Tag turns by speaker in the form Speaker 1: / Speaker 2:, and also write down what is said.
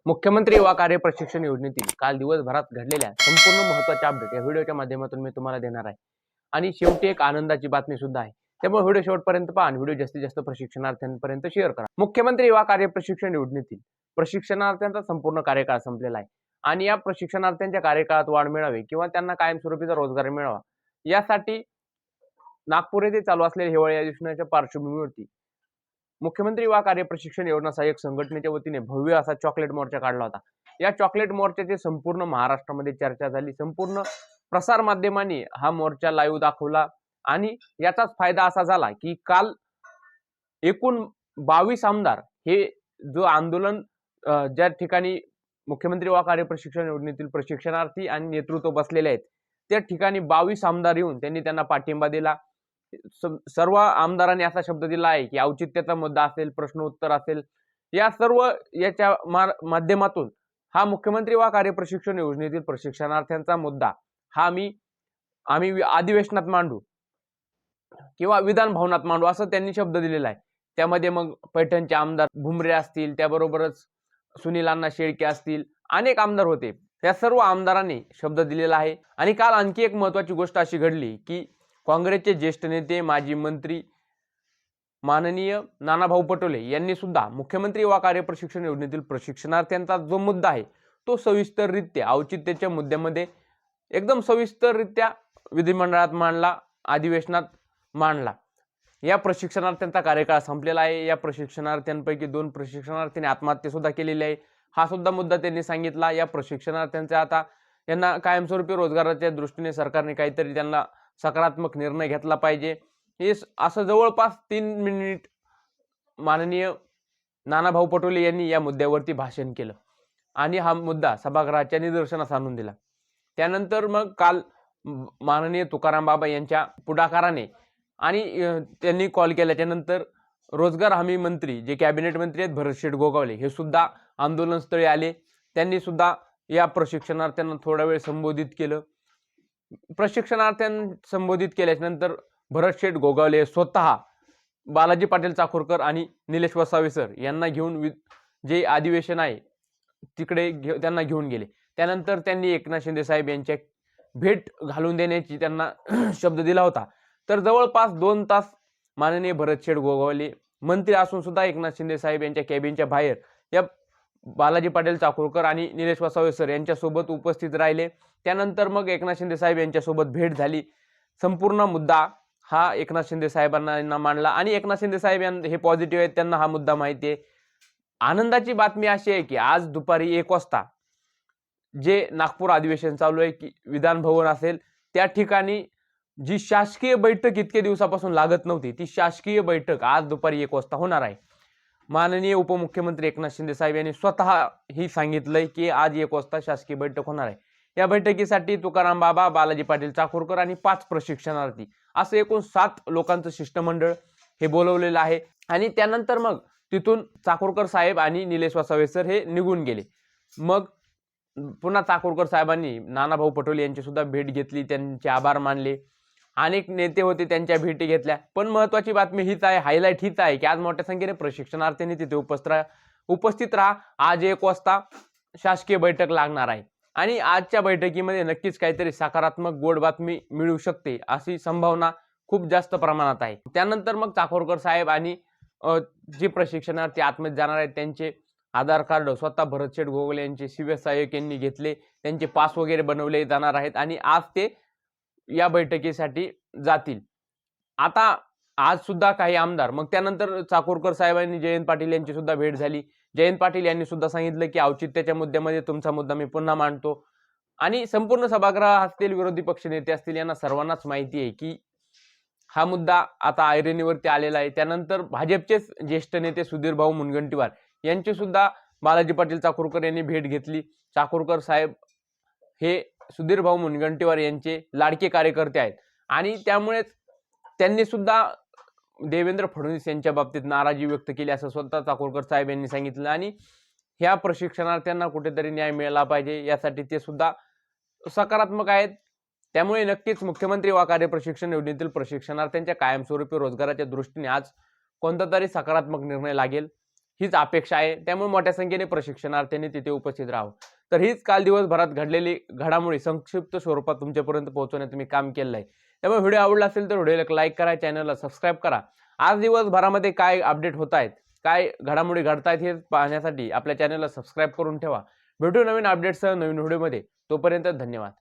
Speaker 1: मुख्यमंत्री युवा कार्य प्रशिक्षण योजनेतील काल दिवसभरात घडलेल्या संपूर्ण महत्त्वाच्या अपडेट या व्हिडिओच्या माध्यमातून मी तुम्हाला देणार आहे आणि शेवटी एक आनंदाची बातमी सुद्धा आहे. त्यामुळे व्हिडिओ शेवटपर्यंत पहा आणि व्हिडिओ जास्तीत जास्त प्रशिक्षणार्थ्यांपर्यंत शेअर करा. मुख्यमंत्री युवा कार्य प्रशिक्षण योजनेतील प्रशिक्षणार्थ्यांचा संपूर्ण कार्यकाळ संपलेला आहे आणि या प्रशिक्षणार्थ्यांच्या कार्यकाळात वाढ मिळावी किंवा त्यांना कायमस्वरूपीचा रोजगार मिळावा यासाठी नागपूर येथे चालू असलेल्या हिवाळी अधिवेशनाच्या पार्श्वभूमीवरती मुख्यमंत्री युवा कार्य प्रशिक्षण योजना सहाय्यक संघटनेच्या वतीने भव्य असा चॉकलेट मोर्चा काढला होता. या चॉकलेट मोर्चाची संपूर्ण महाराष्ट्रामध्ये चर्चा झाली. संपूर्ण प्रसार माध्यमांनी हा मोर्चा लाईव्ह दाखवला आणि याचाच फायदा असा झाला की काल एकूण 22 आमदार हे जो आंदोलन ज्या ठिकाणी मुख्यमंत्री युवा कार्य प्रशिक्षण योजनेतील प्रशिक्षणार्थी आणि नेतृत्व बसलेले आहेत त्या ठिकाणी 22 आमदार येऊन त्यांना पाठिंबा दिला. सर्व आमदारांनी असा शब्द दिला आहे की औचित्याचा मुद्दा असेल, प्रश्नोत्तर असेल, या सर्व याच्या माध्यमातून हा मुख्यमंत्री युवा कार्य प्रशिक्षण योजनेतील प्रशिक्षणार्थ्यांचा मुद्दा हा आम्ही अधिवेशनात मांडू किंवा विधान भवनात मांडू असं त्यांनी शब्द दिलेला आहे. त्यामध्ये मग पैठणचे आमदार भुमरे असतील, त्याबरोबरच सुनील अण्णा शेळके असतील, अनेक आमदार होते. त्या सर्व आमदारांनी शब्द दिलेला आहे. आणि काल आणखी एक महत्त्वाची गोष्ट अशी घडली की काँग्रेसचे ज्येष्ठ नेते माजी मंत्री माननीय नानाभाऊ पटोले यांनी सुद्धा मुख्यमंत्री युवा कार्य प्रशिक्षण योजनेतील प्रशिक्षणार्थ्यांचा जो मुद्दा आहे तो सविस्तररित्या औचित्याच्या मुद्द्यामध्ये एकदम सविस्तररित्या विधिमंडळात मांडला, अधिवेशनात मांडला. या प्रशिक्षणार्थ्यांचा कार्यकाळ संपलेला आहे. या प्रशिक्षणार्थ्यांपैकी 2 प्रशिक्षणार्थींनी आत्महत्या सुद्धा केलेली आहे. हा सुद्धा मुद्दा त्यांनी सांगितला. या प्रशिक्षणार्थ्यांचा आता यांना कायमस्वरूपी रोजगाराच्या दृष्टीने सरकारने काहीतरी त्यांना सकारात्मक निर्णय घेतला पाहिजे. हे असं जवळपास 3 मिनिट माननीय नानाभाऊ पटोले यांनी या मुद्द्यावरती भाषण केलं आणि हा मुद्दा सभागृहाच्या निदर्शनास आणून दिला. त्यानंतर मग काल माननीय तुकाराम बाबा यांच्या पुढाकाराने आणि त्यांनी कॉल केल्याच्या नंतर रोजगार हमी मंत्री जे कॅबिनेट मंत्री आहेत भरतशेठ गोगावले हे सुद्धा आंदोलनस्थळी आले. त्यांनी सुद्धा या प्रशिक्षणार्थ्यांना थोडा वेळ संबोधित केलं. प्रशिक्षणार्थ्यांना संबोधित केल्याच्या नंतर भरतशेठ गोगावले स्वतः बालाजी पाटील चाकूरकर आणि निलेश वसावे सर यांना घेऊन जे अधिवेशन आहे तिकडे त्यांना घेऊन गेले. त्यानंतर त्यांनी एकनाथ शिंदे साहेब यांच्या भेट घालून देण्याची त्यांना शब्द दिला होता. तर जवळपास 2 तास माननीय भरतशेठ गोगावले मंत्री असून सुद्धा एकनाथ शिंदे साहेब यांच्या कॅबिनच्या बाहेर या बालाजी पाटील चाकूरकर आणि निलेश वसावे सर यांच्यासोबत उपस्थित राहिले. त्यानंतर मग एकनाथ शिंदे साहेब यांच्यासोबत भेट झाली. संपूर्ण मुद्दा हा एकनाथ शिंदे साहेबांना मांडला आणि एकनाथ शिंदे साहेब हे पॉझिटिव्ह आहेत, त्यांना हा मुद्दा माहिती आहे. आनंदाची बातमी अशी आहे की आज दुपारी 1 वाजता जे नागपूर अधिवेशन चालू आहे की विधान भवन असेल त्या ठिकाणी जी शासकीय बैठक इतके दिवसापासून लागत नव्हती ती शासकीय बैठक आज दुपारी 1 वाजता होणार आहे. माननीय उपमुख्यमंत्री एकनाथ शिंदे साहेब यांनी स्वतः ही सांगितलंय की आज 1 वाजता शासकीय बैठक होणार आहे. या बैठकीसाठी तुकाराम बाबा, बालाजी पाटील चाकूरकर आणि 5 प्रशिक्षणार्थी असं एकूण 7 लोकांचं शिष्टमंडळ हे बोलवलेलं आहे. आणि त्यानंतर मग तिथून चाकूरकर साहेब आणि निलेश वसावे सर हे निघून गेले. मग पुन्हा चाकूरकर साहेबांनी नानाभाऊ पटोले यांची सुद्धा भेट घेतली, त्यांचे आभार मानले. अनेक नेते होते त्यांच्या भेटी घेतल्या. पण महत्त्वाची बातमी हीच आहे, हायलाईट हीच आहे की आज मोठ्या संख्येने प्रशिक्षणार्थींनी तिथे उपस्थित राहा. आज 1 वाजता शासकीय बैठक लागणार आहे आणि आजच्या बैठकीमध्ये नक्कीच काहीतरी सकारात्मक गोड बातमी मिळू शकते अशी संभावना खूप जास्त प्रमाणात आहे. त्यानंतर मग चाकूरकर साहेब आणि जे प्रशिक्षणार्थी आतमध्ये जाणार आहेत त्यांचे आधार कार्ड स्वतः भरतशेठ गोगावले यांचे सिव्हिल सहाय्यक यांनी घेतले, त्यांचे पास वगैरे बनवले जाणार आहेत आणि आज ते या बैठकीसाठी जातील. आता आज सुद्धा काही आमदार मग त्यानंतर चाकूरकर साहेबांनी जयंत पाटील यांची सुद्धा भेट झाली. जयंत पाटील यांनी सुद्धा सांगितलं की औचित्याच्या मुद्द्यामध्ये तुमचा मुद्दा मी पुन्हा मांडतो. आणि संपूर्ण सभागृह असतील, विरोधी पक्ष नेते असतील, यांना सर्वांनाच माहिती आहे की हा मुद्दा आता ऐरणीवरती आलेला आहे. त्यानंतर भाजपचेच ज्येष्ठ नेते सुधीर भाऊ मुनगंटीवार यांची सुद्धा बालाजी पाटील चाकूरकर यांनी भेट घेतली. चाकूरकर साहेब हे सुधीर भाऊ मुनगंटीवार यांचे लाडके कार्यकर्ते आहेत आणि त्यामुळेच त्यांनी सुद्धा देवेंद्र फडणवीस यांच्या बाबतीत नाराजी व्यक्त केली असं स्वतः चाकूरकर साहेब यांनी सांगितलं. आणि ह्या प्रशिक्षणार्थ्यांना कुठेतरी न्याय मिळाला पाहिजे यासाठी ते सुद्धा सकारात्मक आहेत. त्यामुळे नक्कीच मुख्यमंत्री युवा कार्य प्रशिक्षण योजनेतील प्रशिक्षणार्थ्यांच्या कायमस्वरूपी रोजगाराच्या दृष्टीने आज कोणता तरी सकारात्मक निर्णय लागेल हीच अपेक्षा आहे. त्यामुळे मोठ्या संख्येने प्रशिक्षणार्थींनी तिथे उपस्थित राहावं. तर हीच काल दिवसभरात घडलेली घडामोडी संक्षिप्त स्वरूपात तुमच्यापर्यंत पोहोचवण्यात तुम्ही काम केलं आहे. त्यामुळे व्हिडिओ आवडला असेल तर व्हिडिओला लाईक करा, चॅनलला सबस्क्राईब करा. आज दिवसभरामध्ये काय अपडेट होत आहेत, काय घडामोडी घडतायत हे पाहण्यासाठी आपल्या चॅनलला सबस्क्राईब करून ठेवा. भेटू नवीन अपडेट्ससह नवीन व्हिडिओमध्ये. तोपर्यंत धन्यवाद.